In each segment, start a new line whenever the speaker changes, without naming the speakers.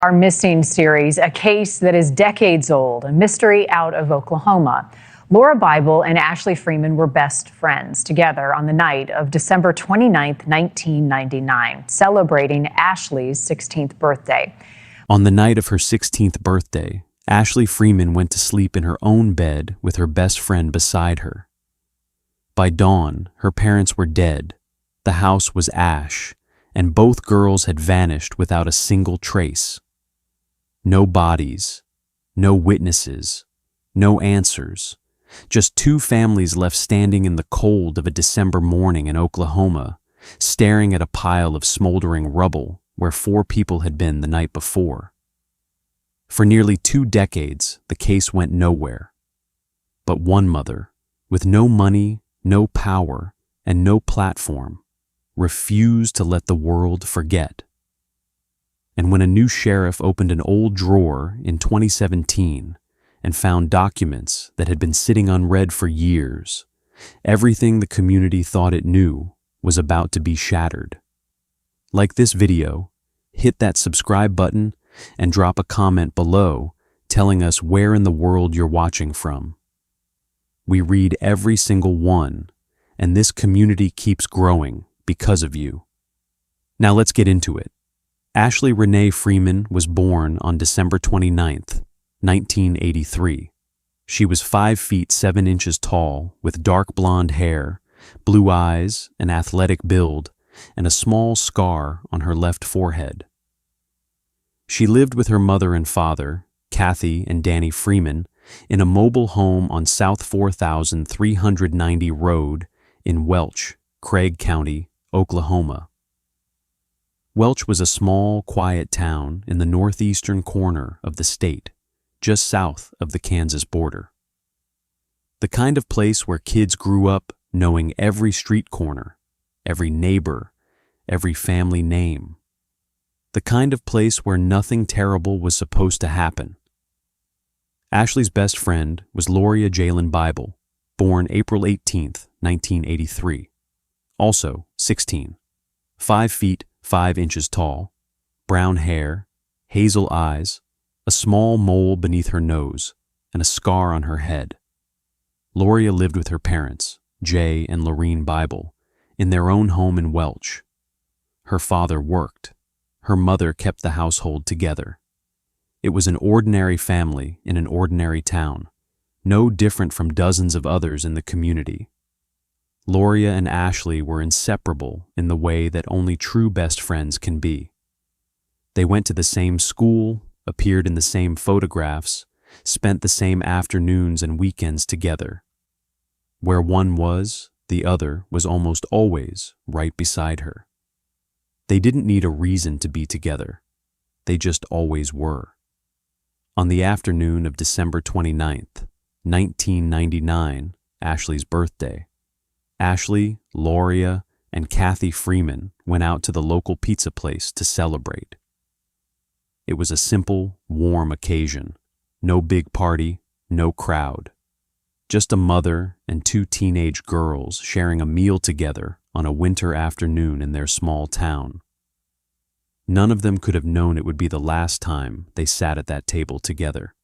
Our missing series, a case that is decades old, a mystery out of Oklahoma. Lauria Bible and Ashley Freeman were best friends together on the night of December 29th, 1999, celebrating Ashley's 16th birthday.
On the night of her 16th birthday, Ashley Freeman went to sleep in her own bed with her best friend beside her. By dawn, her parents were dead, the house was ash, and both girls had vanished without a single trace. No bodies, no witnesses, no answers, just two families left standing in the cold of a December morning in Oklahoma, staring at a pile of smoldering rubble where 4 people had been the night before. For nearly 2 decades, the case went nowhere. But one mother, with no money, no power, and no platform, refused to let the world forget. And when a new sheriff opened an old drawer in 2017 and found documents that had been sitting unread for years, everything the community thought it knew was about to be shattered. Like this video, hit that subscribe button and drop a comment below telling us where in the world you're watching from. We read every single one, and this community keeps growing because of you. Now let's get into it. Ashley Renee Freeman was born on December 29th, 1983. She was 5 feet 7 inches tall, with dark blonde hair, blue eyes, an athletic build, and a small scar on her left forehead. She lived with her mother and father, Kathy and Danny Freeman, in a mobile home on South 4390 Road in Welch, Craig County, Oklahoma. Welch was a small, quiet town in the northeastern corner of the state, just south of the Kansas border. The kind of place where kids grew up knowing every street corner, every neighbor, every family name. The kind of place where nothing terrible was supposed to happen. Ashley's best friend was Lauria Bible, born April 18th, 1983. Also 16, 5 feet 5 inches tall, brown hair, hazel eyes, a small mole beneath her nose, and a scar on her head. Lauria lived with her parents, Jay and Lauria Bible, in their own home in Welch. Her father worked. Her mother kept the household together. It was an ordinary family in an ordinary town, no different from dozens of others in the community. Lauria and Ashley were inseparable in the way that only true best friends can be. They went to the same school, appeared in the same photographs, spent the same afternoons and weekends together. Where one was, the other was almost always right beside her. They didn't need a reason to be together. They just always were. On the afternoon of December 29th, 1999, Ashley's birthday, Ashley, Lauria, and Kathy Freeman went out to the local pizza place to celebrate. It was a simple, warm occasion. No big party, no crowd. Just a mother and 2 teenage girls sharing a meal together on a winter afternoon in their small town. None of them could have known it would be the last time they sat at that table together.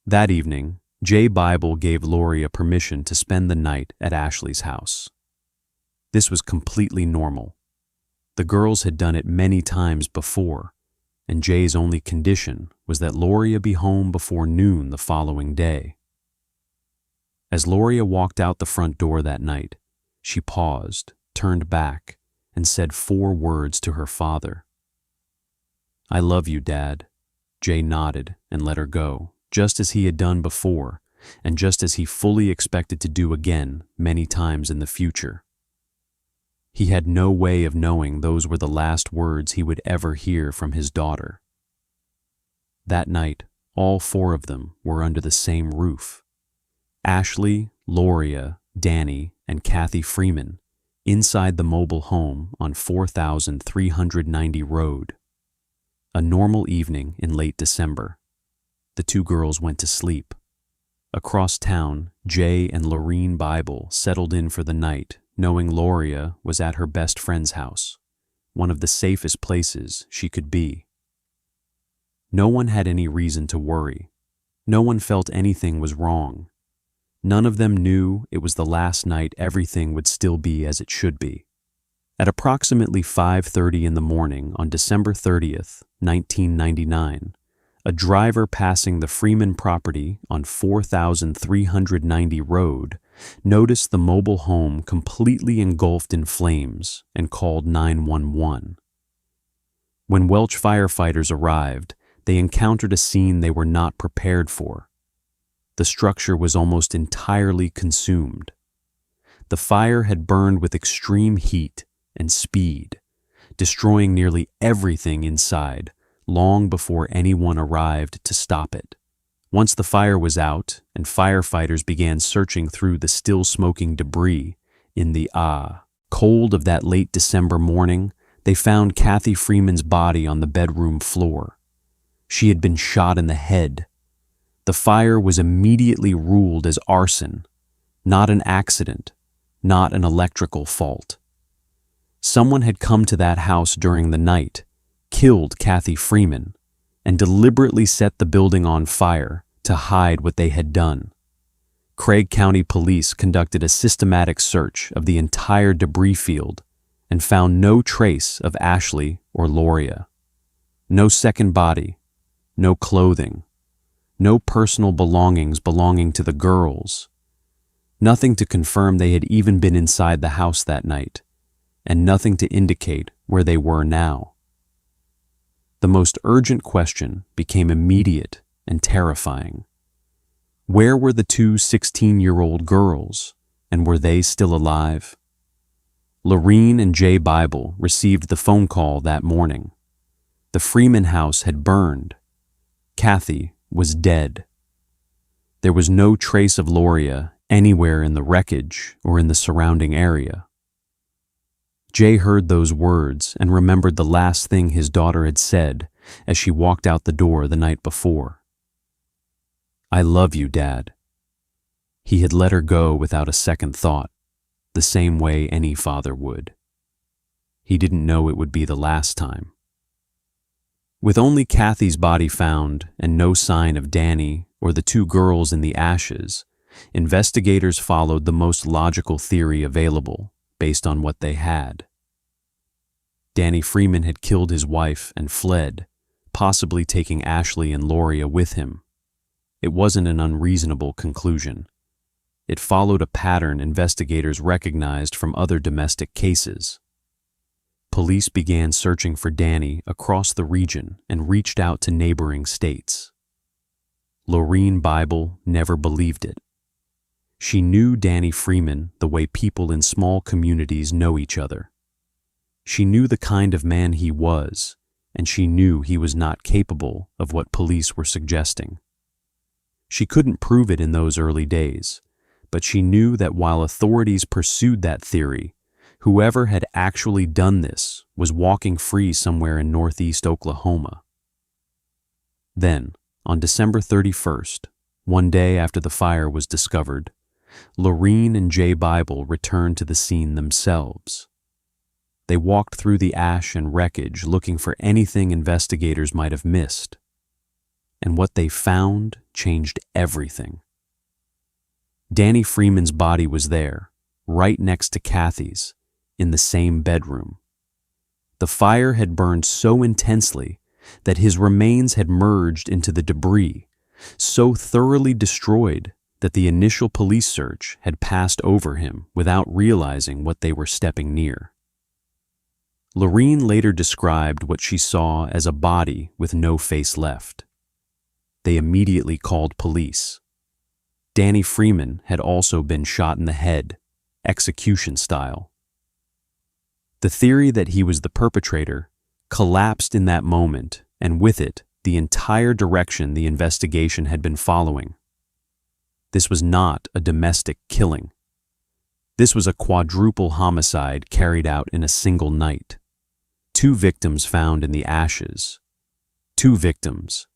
That evening, Bible gave Lauria permission to spend the night at Ashley's house. This was completely normal. The girls had done it many times before, and Jay's only condition was that Lauria be home before noon the following day. As Lauria walked out the front door that night, she paused, turned back, and said 4 words to her father. "I love you, Dad." Jay nodded and let her go, just as he had done before, and just as he fully expected to do again many times in the future. He had no way of knowing those were the last words he would ever hear from his daughter. That night, all 4 of them were under the same roof. Ashley, Lauria, Danny, and Kathy Freeman, inside the mobile home on 4390 Road. A normal evening in late December. The 2 girls went to sleep. Across town, Jay and Lauria Bible settled in for the night, knowing Lauria was at her best friend's house, one of the safest places she could be. No one had any reason to worry. No one felt anything was wrong. None of them knew it was the last night everything would still be as it should be. At approximately 5:30 in the morning on December 30th, 1999, a driver passing the Freeman property on 4390 Road noticed the mobile home completely engulfed in flames and called 911. When Welch firefighters arrived, they encountered a scene they were not prepared for. The structure was almost entirely consumed. The fire had burned with extreme heat and speed, destroying nearly everything inside long before anyone arrived to stop it. Once the fire was out and firefighters began searching through the still smoking debris in the cold of that late December morning, they found Kathy Freeman's body on the bedroom floor. She had been shot in the head. The fire was immediately ruled as arson, not an accident, not an electrical fault. Someone had come to that house during the night, killed Kathy Freeman, and deliberately set the building on fire to hide what they had done. Craig County Police conducted a systematic search of the entire debris field and found no trace of Ashley or Lauria. No second body, no clothing, no personal belongings belonging to the girls. Nothing to confirm they had even been inside the house that night, and nothing to indicate where they were now. The most urgent question became immediate and terrifying. Where were the two 16-year-old girls, and were they still alive? Lauria and Lauria Bible received the phone call that morning. The Freeman house had burned. Kathy was dead. There was no trace of Lauria anywhere in the wreckage or in the surrounding area. Jay heard those words and remembered the last thing his daughter had said as she walked out the door the night before. "I love you, Dad." He had let her go without a second thought, the same way any father would. He didn't know it would be the last time. With only Kathy's body found and no sign of Danny or the two girls in the ashes, investigators followed the most logical theory available based on what they had. Danny Freeman had killed his wife and fled, possibly taking Ashley and Lauria with him. It wasn't an unreasonable conclusion. It followed a pattern investigators recognized from other domestic cases. Police began searching for Danny across the region and reached out to neighboring states. Lauria Bible never believed it. She knew Danny Freeman the way people in small communities know each other. She knew the kind of man he was, and she knew he was not capable of what police were suggesting. She couldn't prove it in those early days, but she knew that while authorities pursued that theory, whoever had actually done this was walking free somewhere in northeast Oklahoma. Then, on December 31st, one day after the fire was discovered, Lauria and Lauria Bible returned to the scene themselves. They walked through the ash and wreckage looking for anything investigators might have missed. And what they found changed everything. Danny Freeman's body was there, right next to Kathy's, in the same bedroom. The fire had burned so intensely that his remains had merged into the debris, so thoroughly destroyed that the initial police search had passed over him without realizing what they were stepping near. Lauria later described what she saw as a body with no face left. They immediately called police. Danny Freeman had also been shot in the head, execution style. The theory that he was the perpetrator collapsed in that moment, and with it, the entire direction the investigation had been following. This was not a domestic killing. This was a quadruple homicide carried out in a single night. 2 victims found in the ashes. 2 victims,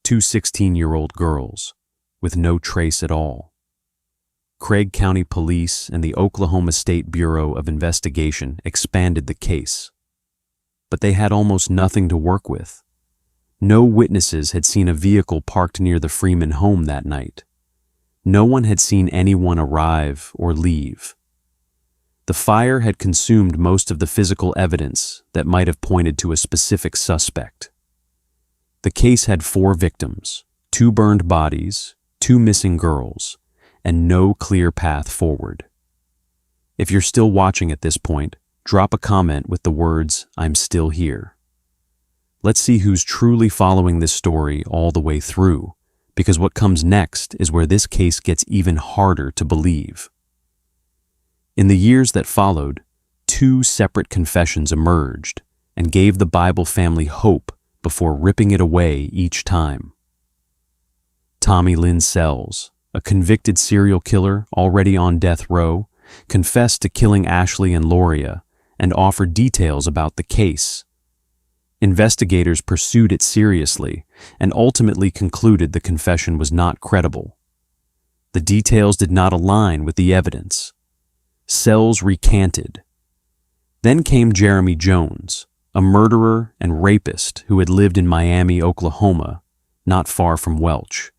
2 16-year-old girls, with no trace at all. Craig County Police and the Oklahoma State Bureau of Investigation expanded the case. But they had almost nothing to work with. No witnesses had seen a vehicle parked near the Freeman home that night. No one had seen anyone arrive or leave. The fire had consumed most of the physical evidence that might have pointed to a specific suspect. The case had 4 victims, 2 burned bodies, 2 missing girls, and no clear path forward. If you're still watching at this point, drop a comment with the words, "I'm still here." Let's see who's truly following this story all the way through, because what comes next is where this case gets even harder to believe. In the years that followed, 2 separate confessions emerged and gave the Bible family hope before ripping it away each time. Tommy Lynn Sells, a convicted serial killer already on death row, confessed to killing Ashley and Lauria and offered details about the case. Investigators pursued it seriously and ultimately concluded the confession was not credible. The details did not align with the evidence. Sells recanted. Then came Jeremy Jones, a murderer and rapist who had lived in Miami, Oklahoma, not far from Welch.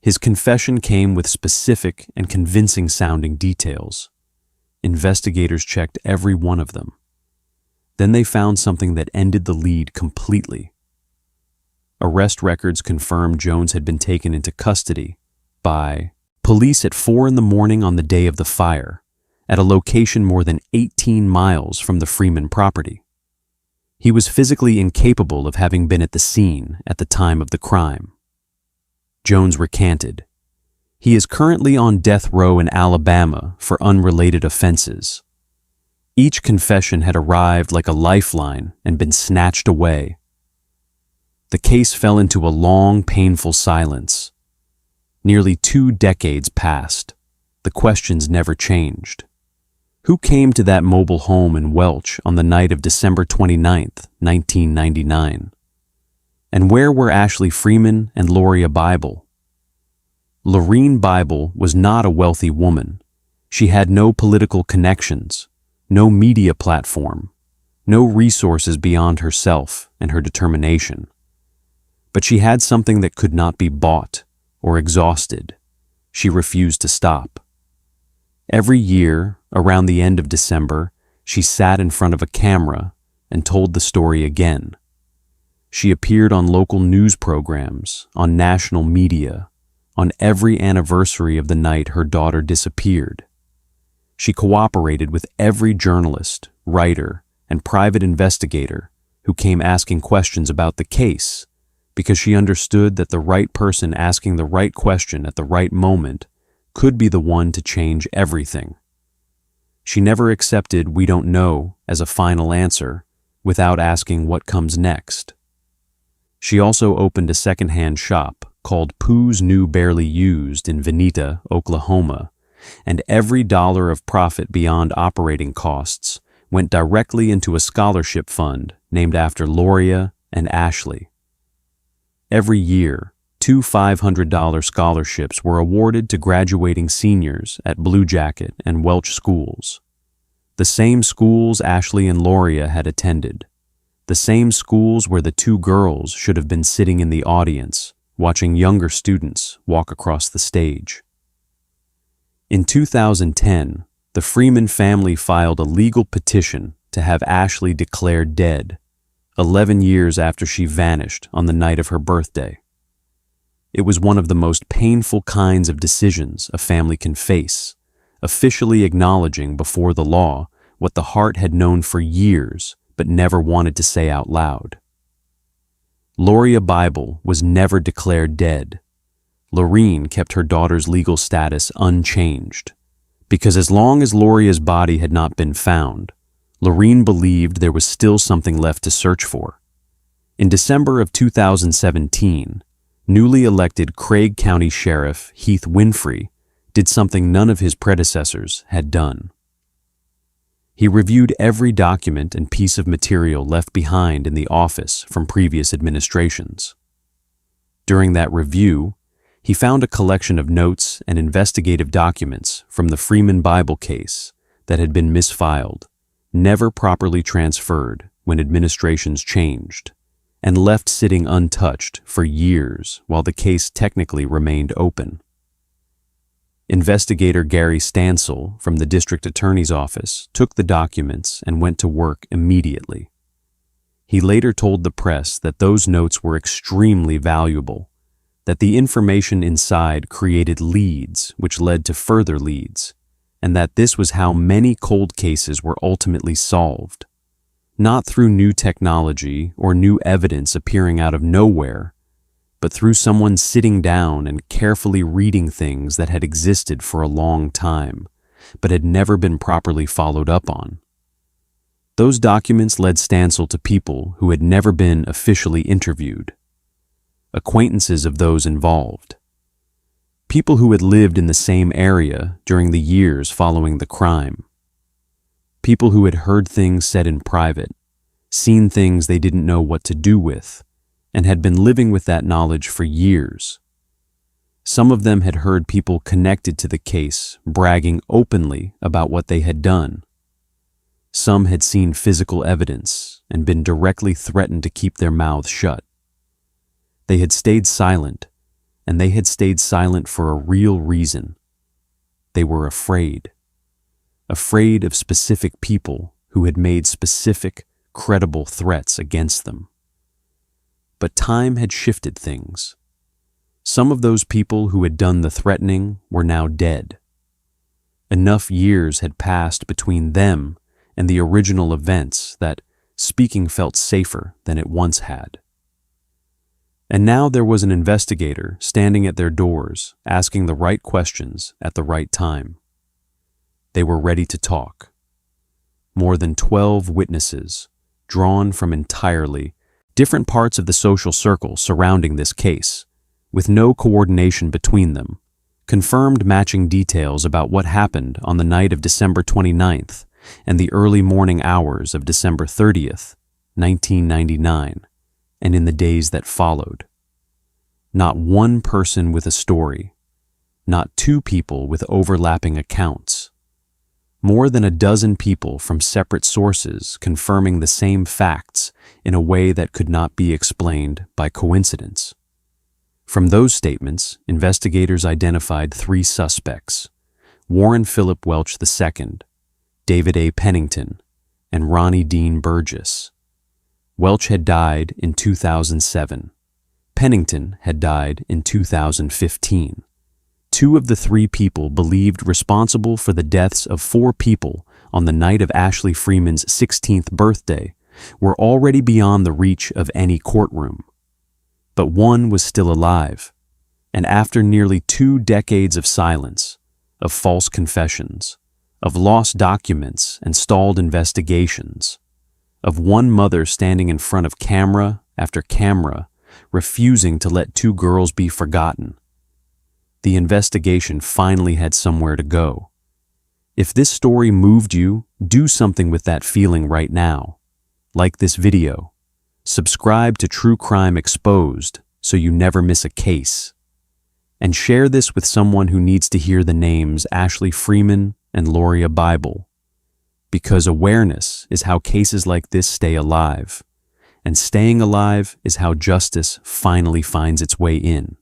His confession came with specific and convincing-sounding details. Investigators checked every one of them. Then they found something that ended the lead completely. Arrest records confirmed Jones had been taken into custody by police at 4 a.m. on the day of the fire, at a location more than 18 miles from the Freeman property. He was physically incapable of having been at the scene at the time of the crime. Jones recanted. He is currently on death row in Alabama for unrelated offenses. Each confession had arrived like a lifeline and been snatched away. The case fell into a long, painful silence. Nearly 2 decades passed. The questions never changed. Who came to that mobile home in Welch on the night of December 29th, 1999? And where were Ashley Freeman and Lauria Bible? Lauria Bible was not a wealthy woman. She had no political connections, no media platform, no resources beyond herself and her determination. But she had something that could not be bought or exhausted. She refused to stop. Every year, around the end of December, she sat in front of a camera and told the story again. She appeared on local news programs, on national media, on every anniversary of the night her daughter disappeared. She cooperated with every journalist, writer, and private investigator who came asking questions about the case, because she understood that the right person asking the right question at the right moment could be the one to change everything. She never accepted "we don't know" as a final answer without asking what comes next. She also opened a secondhand shop called Pooh's New Barely Used in Vinita, Oklahoma, and every dollar of profit beyond operating costs went directly into a scholarship fund named after Lauria and Ashley. Every year, 2 $500 scholarships were awarded to graduating seniors at Blue Jacket and Welch schools. The same schools Ashley and Lauria had attended. The same schools where the 2 girls should have been sitting in the audience, watching younger students walk across the stage. In 2010, the Freeman family filed a legal petition to have Ashley declared dead, 11 years after she vanished on the night of her birthday. It was one of the most painful kinds of decisions a family can face, officially acknowledging before the law what the heart had known for years but never wanted to say out loud. Lauria Bible was never declared dead. Lorene kept her daughter's legal status unchanged, because as long as Lauria's body had not been found, Lorene believed there was still something left to search for. In December of 2017, newly elected Craig County Sheriff Heath Winfrey did something none of his predecessors had done. He reviewed every document and piece of material left behind in the office from previous administrations. During that review, he found a collection of notes and investigative documents from the Freeman Bible case that had been misfiled, never properly transferred when administrations changed, and left sitting untouched for years while the case technically remained open. Investigator Gary Stansel from the district attorney's office took the documents and went to work immediately. He later told the press that those notes were extremely valuable, that the information inside created leads which led to further leads, and that this was how many cold cases were ultimately solved. Not through new technology or new evidence appearing out of nowhere, but through someone sitting down and carefully reading things that had existed for a long time, but had never been properly followed up on. Those documents led Stansel to people who had never been officially interviewed, acquaintances of those involved, people who had lived in the same area during the years following the crime, people who had heard things said in private, seen things they didn't know what to do with, and had been living with that knowledge for years. Some of them had heard people connected to the case bragging openly about what they had done. Some had seen physical evidence and been directly threatened to keep their mouths shut. They had stayed silent, and they had stayed silent for a real reason. They were afraid. Afraid of specific people who had made specific, credible threats against them. But time had shifted things. Some of those people who had done the threatening were now dead. Enough years had passed between them and the original events that speaking felt safer than it once had. And now there was an investigator standing at their doors, asking the right questions at the right time. They were ready to talk. More than 12 witnesses, drawn from entirely different parts of the social circle surrounding this case, with no coordination between them, confirmed matching details about what happened on the night of December 29th and the early morning hours of December 30th, 1999, and in the days that followed. Not one person with a story, not two people with overlapping accounts. More than a dozen people from separate sources confirming the same facts in a way that could not be explained by coincidence. From those statements, investigators identified 3 suspects: Warren Philip Welch II, David A. Pennington, and Ronnie Dean Burgess. Welch had died in 2007. Pennington had died in 2015. 2 of the 3 people believed responsible for the deaths of 4 people on the night of Ashley Freeman's 16th birthday were already beyond the reach of any courtroom. But one was still alive, and after nearly 2 decades of silence, of false confessions, of lost documents and stalled investigations, of one mother standing in front of camera after camera, refusing to let 2 girls be forgotten, the investigation finally had somewhere to go. If this story moved you, do something with that feeling right now. Like this video. Subscribe to True Crime Exposed so you never miss a case. And share this with someone who needs to hear the names Ashley Freeman and Lauria Bible. Because awareness is how cases like this stay alive. And staying alive is how justice finally finds its way in.